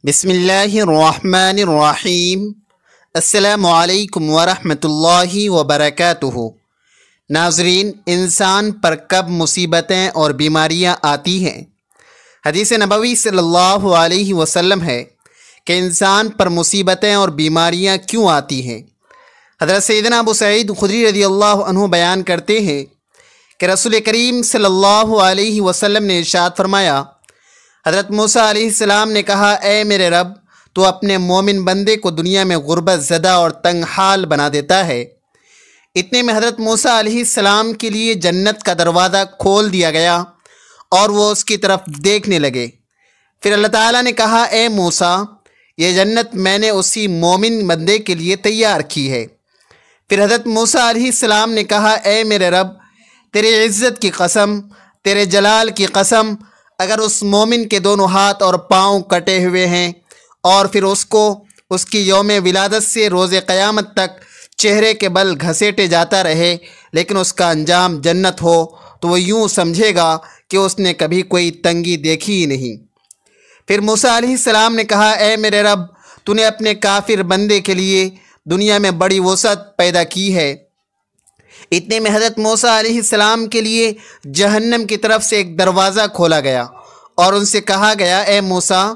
بسم اللہ الرحمن الرحیم۔ السلام علیکم ورحمۃ اللہ وبرکاتہ۔ ناظرین، انسان پر کب مصیبتیں اور بیماریاں آتی ہیں؟ حدیث نبوی صلی اللہ علیہ وسلم ہے کہ انسان پر مصیبتیں اور بیماریاں کیوں آتی ہیں۔ حضرت سیدنا ابو سعید خدری رضی اللہ عنہ بیان کرتے ہیں کہ رسول کریم صلی اللہ علیہ وسلم نے ارشاد فرمایا، حضرت موسیٰ علیہ السلام نے کہا، اے میرے رب، تو اپنے مومن بندے کو دنیا میں غربت زدہ اور تنگ حال بنا دیتا ہے۔ اتنے میں حضرت موسیٰ علیہ السلام کے لیے جنت کا دروازہ کھول دیا گیا اور وہ اس کی طرف دیکھنے لگے۔ پھر اللہ تعالیٰ نے کہا، اے موسیٰ، یہ جنت میں نے اسی مومن بندے کے لیے تیار کی ہے۔ پھر حضرت موسیٰ علیہ السلام نے کہا، اے میرے رب، تیری عزت کی قسم، تیرے جلال کی قسم، اگر اس مومن کے دونوں ہاتھ اور پاؤں کٹے ہوئے ہیں اور پھر اس کو اس کی یوم ولادت سے روز قیامت تک چہرے کے بل گھسیٹے جاتا رہے لیکن اس کا انجام جنت ہو، تو وہ یوں سمجھے گا کہ اس نے کبھی کوئی تنگی دیکھی ہی نہیں۔ پھر موسیٰ علیہ السلام نے کہا، اے میرے رب، تو نے اپنے کافر بندے کے لیے دنیا میں بڑی وسعت پیدا کی ہے۔ اتنے میں حضرت موسیٰ علیہ السلام کے لیے جہنم کی طرف سے ایک دروازہ کھولا گیا اور ان سے کہا گیا، اے موسیٰ،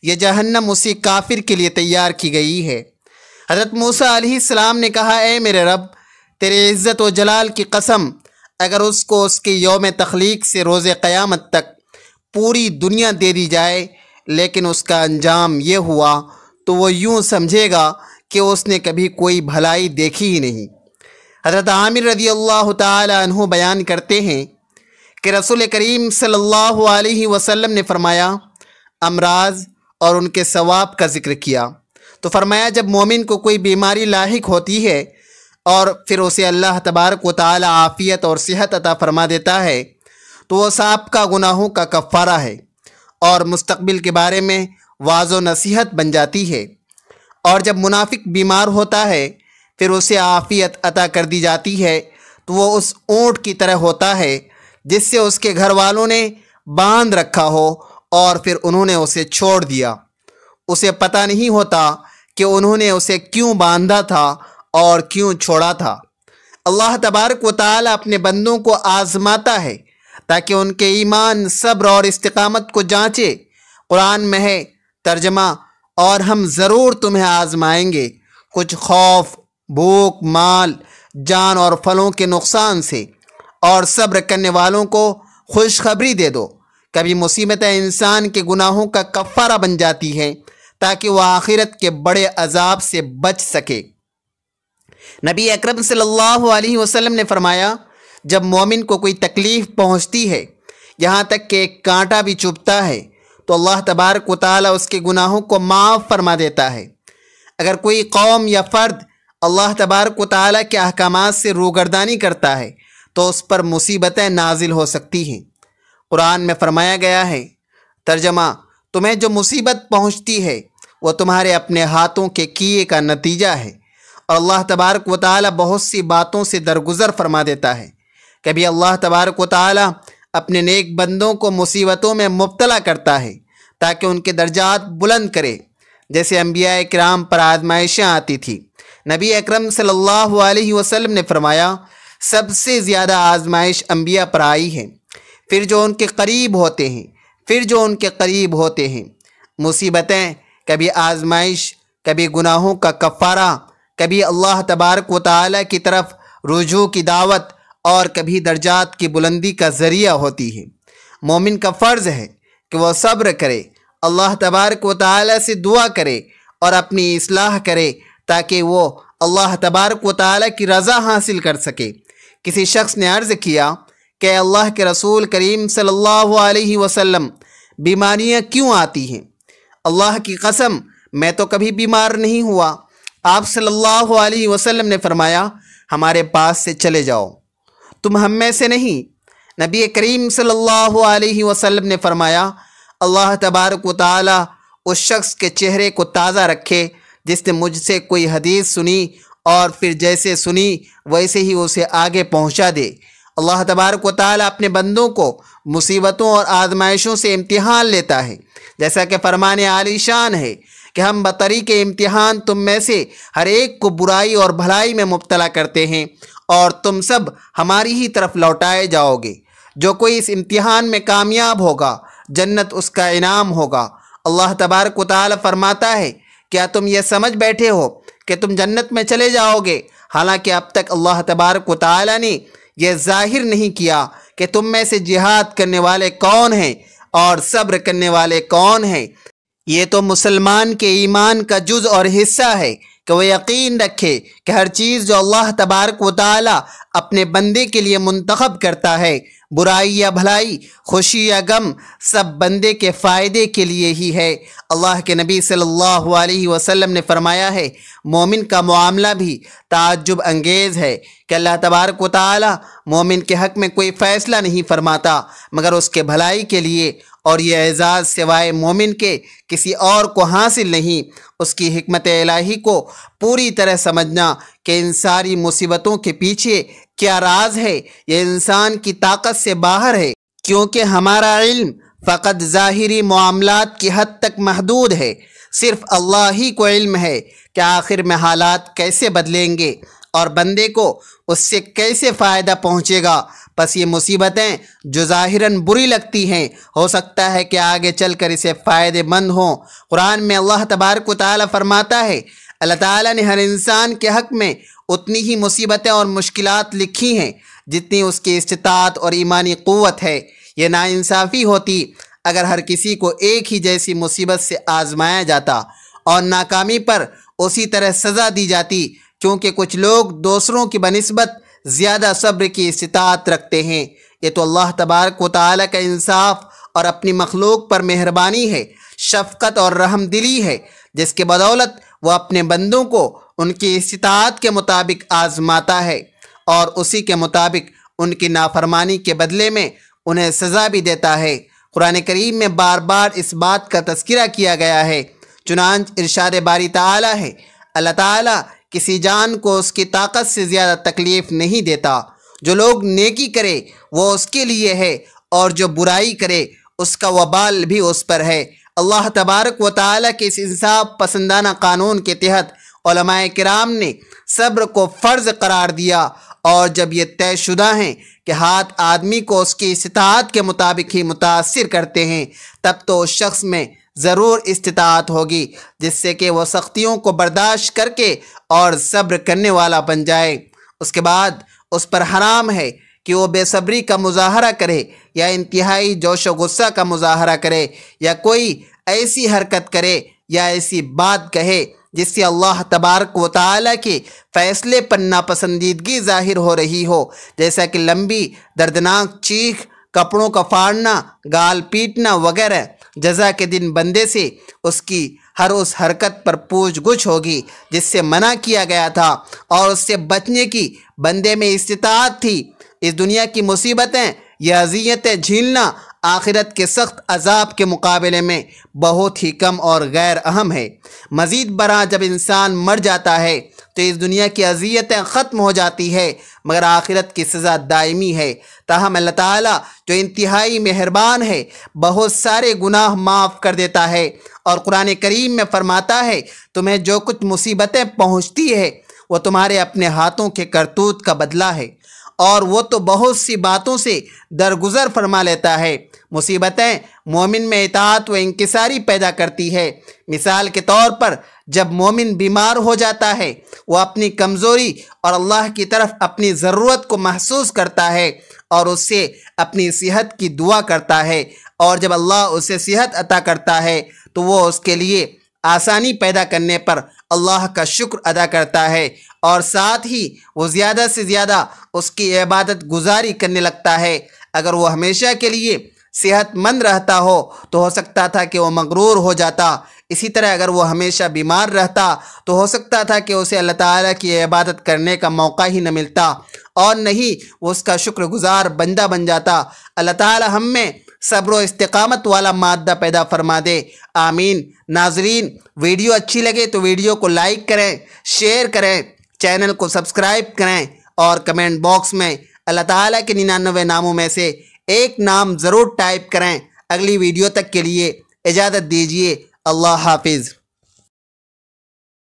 یہ جہنم اسی کافر کے لیے تیار کی گئی ہے۔ حضرت موسیٰ علیہ السلام نے کہا، اے میرے رب، تیرے عزت و جلال کی قسم، اگر اس کو اس کی یوم تخلیق سے روز قیامت تک پوری دنیا دے دی جائے لیکن اس کا انجام یہ ہوا، تو وہ یوں سمجھے گا کہ اس نے کبھی کوئی بھلائی دیکھی ہی نہیں۔ حضرت عامر رضی اللہ تعالی عنہ بیان کرتے ہیں کہ رسول کریم صلی اللہ علیہ وسلم نے فرمایا، امراض اور ان کے ثواب کا ذکر کیا تو فرمایا، جب مومن کو کوئی بیماری لاحق ہوتی ہے اور پھر اسے اللہ تبارک و تعالی عافیت اور صحت عطا فرما دیتا ہے تو وہ سابقہ گناہوں کا کفارہ ہے اور مستقبل کے بارے میں واعظ و نصیحت بن جاتی ہے۔ اور جب منافق بیمار ہوتا ہے پھر اسے عافیت عطا کر دی جاتی ہے تو وہ اس اونٹ کی طرح ہوتا ہے جس سے اس کے گھر والوں نے باندھ رکھا ہو اور پھر انہوں نے اسے چھوڑ دیا۔ اسے پتہ نہیں ہوتا کہ انہوں نے اسے کیوں باندھا تھا اور کیوں چھوڑا تھا۔ اللہ تبارک و تعالی اپنے بندوں کو آزماتا ہے تاکہ ان کے ایمان، صبر اور استقامت کو جانچے۔ قرآن میں ہے ترجمہ، اور ہم ضرور تمہیں آزمائیں گے کچھ خوف، بھوک، مال، جان اور پھلوں کے نقصان سے، اور صبر کرنے والوں کو خوشخبری دے دو۔ کبھی مصیبتیں انسان کے گناہوں کا کفارہ بن جاتی ہیں تاکہ وہ آخرت کے بڑے عذاب سے بچ سکے۔ نبی اکرم صلی اللہ علیہ وسلم نے فرمایا، جب مومن کو کوئی تکلیف پہنچتی ہے یہاں تک کہ ایک کانٹا بھی چبھتا ہے تو اللہ تبارک و تعالی اس کے گناہوں کو معاف فرما دیتا ہے۔ اگر کوئی قوم یا فرد اللہ تبارک و تعالی کے احکامات سے روگردانی کرتا ہے تو اس پر مصیبتیں نازل ہو سکتی ہیں۔ قرآن میں فرمایا گیا ہے ترجمہ، تمہیں جو مصیبت پہنچتی ہے وہ تمہارے اپنے ہاتھوں کے کیے کا نتیجہ ہے، اور اللہ تبارک و تعالی بہت سی باتوں سے درگزر فرما دیتا ہے۔ کبھی اللہ تبارک و تعالی اپنے نیک بندوں کو مصیبتوں میں مبتلا کرتا ہے تاکہ ان کے درجات بلند کرے، جیسے انبیاء کرام پر آزمائشیں آتی تھی۔ نبی اکرم صلی اللہ علیہ وسلم نے فرمایا، سب سے زیادہ آزمائش انبیاء پر آئی ہے، پھر جو ان کے قریب ہوتے ہیں۔ مصیبتیں، کبھی آزمائش، کبھی گناہوں کا کفارہ، کبھی اللہ تبارک و تعالی کی طرف رجوع کی دعوت، اور کبھی درجات کی بلندی کا ذریعہ ہوتی ہے۔ مومن کا فرض ہے کہ وہ صبر کرے، اللہ تبارک و تعالی سے دعا کرے اور اپنی اصلاح کرے تاکہ وہ اللہ تبارک و تعالی کی رضا حاصل کر سکے۔ کسی شخص نے عرض کیا کہ اللہ کے رسول کریم صلی اللہ علیہ وسلم، بیماریاں کیوں آتی ہیں؟ اللہ کی قسم، میں تو کبھی بیمار نہیں ہوا۔ آپ صلی اللہ علیہ وسلم نے فرمایا، ہمارے پاس سے چلے جاؤ، تم ہم میں سے نہیں۔ نبی کریم صلی اللہ علیہ وسلم نے فرمایا، اللہ تبارک و تعالی اس شخص کے چہرے کو تازہ رکھے جس نے مجھ سے کوئی حدیث سنی اور پھر جیسے سنی ویسے ہی اسے آگے پہنچا دے۔ اللہ تبارک و تعالی اپنے بندوں کو مصیبتوں اور آزمائشوں سے امتحان لیتا ہے، جیسا کہ فرمان عالی شان ہے کہ ہم بطریق امتحان تم میں سے ہر ایک کو برائی اور بھلائی میں مبتلا کرتے ہیں اور تم سب ہماری ہی طرف لوٹائے جاؤ گے۔ جو کوئی اس امتحان میں کامیاب ہوگا جنت اس کا انعام ہوگا۔ اللہ تبارک و تعالی فرماتا ہے، کیا تم یہ سمجھ بیٹھے ہو کہ تم جنت میں چلے جاؤ گے، حالانکہ اب تک اللہ تبارک و تعالی نے یہ ظاہر نہیں کیا کہ تم میں سے جہاد کرنے والے کون ہیں اور صبر کرنے والے کون ہیں۔ یہ تو مسلمان کے ایمان کا جز اور حصہ ہے کہ وہ یقین رکھے کہ ہر چیز جو اللہ تبارک و تعالی اپنے بندے کے لیے منتخب کرتا ہے، برائی یا بھلائی، خوشی یا غم، سب بندے کے فائدے کے لیے ہی ہے۔ اللہ کے نبی صلی اللہ علیہ وسلم نے فرمایا ہے، مومن کا معاملہ بھی تعجب انگیز ہے کہ اللہ تبارک و تعالی مومن کے حق میں کوئی فیصلہ نہیں فرماتا مگر اس کے بھلائی کے لیے، اور یہ اعزاز سوائے مومن کے کسی اور کو حاصل نہیں۔ اس کی حکمت الہی کو پوری طرح سمجھنا کہ ان ساری مصیبتوں کے پیچھے کیا راز ہے، یہ انسان کی طاقت سے باہر ہے، کیونکہ ہمارا علم فقط ظاہری معاملات کی حد تک محدود ہے۔ صرف اللہ ہی کو علم ہے کہ آخر میں حالات کیسے بدلیں گے اور بندے کو اس سے کیسے فائدہ پہنچے گا۔ پس یہ مصیبتیں جو ظاہراً بری لگتی ہیں، ہو سکتا ہے کہ آگے چل کر اسے فائدے مند ہوں۔ قرآن میں اللہ تبارک و تعالی فرماتا ہے، اللہ تعالیٰ نے ہر انسان کے حق میں اتنی ہی مصیبتیں اور مشکلات لکھی ہیں جتنی اس کی استطاعت اور ایمانی قوت ہے۔ یہ ناانصافی ہوتی اگر ہر کسی کو ایک ہی جیسی مصیبت سے آزمایا جاتا اور ناکامی پر اسی طرح سزا دی جاتی، کیونکہ کچھ لوگ دوسروں کی بنسبت زیادہ صبر کی استطاعت رکھتے ہیں۔ یہ تو اللہ تبارک و تعالی کا انصاف اور اپنی مخلوق پر مہربانی ہے، شفقت اور رحم دلی ہے، جس کے بدولت وہ اپنے بندوں کو ان کی استطاعت کے مطابق آزماتا ہے اور اسی کے مطابق ان کی نافرمانی کے بدلے میں انہیں سزا بھی دیتا ہے۔ قرآن کریم میں بار بار اس بات کا تذکرہ کیا گیا ہے، چنانچہ ارشاد باری تعالی ہے، اللہ تعالیٰ کسی جان کو اس کی طاقت سے زیادہ تکلیف نہیں دیتا۔ جو لوگ نیکی کرے وہ اس کے لیے ہے اور جو برائی کرے اس کا وبال بھی اس پر ہے۔ اللہ تبارک و تعالیٰ کے اس انصاف پسندانہ قانون کے تحت علماء کرام نے صبر کو فرض قرار دیا، اور جب یہ طے شدہ ہیں کہ ہاتھ آدمی کو اس کی استطاعت کے مطابق ہی متاثر کرتے ہیں، تب تو اس شخص میں ضرور استطاعت ہوگی جس سے کہ وہ سختیوں کو برداشت کر کے اور صبر کرنے والا بن جائے۔ اس کے بعد اس پر حرام ہے کہ وہ بے صبری کا مظاہرہ کرے یا انتہائی جوش و غصہ کا مظاہرہ کرے یا کوئی ایسی حرکت کرے یا ایسی بات کہے جس سے اللہ تبارک و تعالیٰ کے فیصلے پر ناپسندیدگی ظاہر ہو رہی ہو، جیسا کہ لمبی دردناک چیخ، کپڑوں کا پھاڑنا، گال پیٹنا وغیرہ۔ جزا کے دن بندے سے اس کی ہر اس حرکت پر پوچھ گچھ ہوگی جس سے منع کیا گیا تھا، اور اس سے بچنے کی بندے میں استطاعت تھی۔ اس دنیا کی مصیبتیں یا اذیتیں جھیلنا آخرت کے سخت عذاب کے مقابلے میں بہت ہی کم اور غیر اہم ہے۔ مزید برآں جب انسان مر جاتا ہے تو اس دنیا کی اذیتیں ختم ہو جاتی ہے، مگر آخرت کی سزا دائمی ہے۔ تاہم اللہ تعالیٰ جو انتہائی مہربان ہے، بہت سارے گناہ معاف کر دیتا ہے، اور قرآن کریم میں فرماتا ہے، تمہیں جو کچھ مصیبتیں پہنچتی ہے وہ تمہارے اپنے ہاتھوں کے کرتوت کا بدلہ ہے، اور وہ تو بہت سی باتوں سے درگزر فرما لیتا ہے۔ مصیبتیں مومن میں اطاعت و انکساری پیدا کرتی ہے۔ مثال کے طور پر جب مومن بیمار ہو جاتا ہے، وہ اپنی کمزوری اور اللہ کی طرف اپنی ضرورت کو محسوس کرتا ہے اور اس سے اپنی صحت کی دعا کرتا ہے، اور جب اللہ اسے صحت عطا کرتا ہے تو وہ اس کے لیے آسانی پیدا کرنے پر اللہ کا شکر ادا کرتا ہے، اور ساتھ ہی وہ زیادہ سے زیادہ اس کی عبادت گزاری کرنے لگتا ہے۔ اگر وہ ہمیشہ کے لیے صحت مند رہتا ہو تو ہو سکتا تھا کہ وہ مغرور ہو جاتا، اسی طرح اگر وہ ہمیشہ بیمار رہتا تو ہو سکتا تھا کہ اسے اللہ تعالیٰ کی عبادت کرنے کا موقع ہی نہ ملتا، اور نہیں وہ اس کا شکر گزار بندہ بن جاتا۔ اللہ تعالیٰ ہم میں صبر و استقامت والا مادہ پیدا فرما دے، آمین۔ ناظرین، ویڈیو اچھی لگے تو ویڈیو کو لائک کریں، شیئر کریں، چینل کو سبسکرائب کریں، اور کمنٹ باکس میں اللہ تعالیٰ کے 99 ناموں میں سے ایک نام ضرور ٹائپ کریں۔ اگلی ویڈیو تک کے لیے اجازت دیجیے، اللہ حافظ۔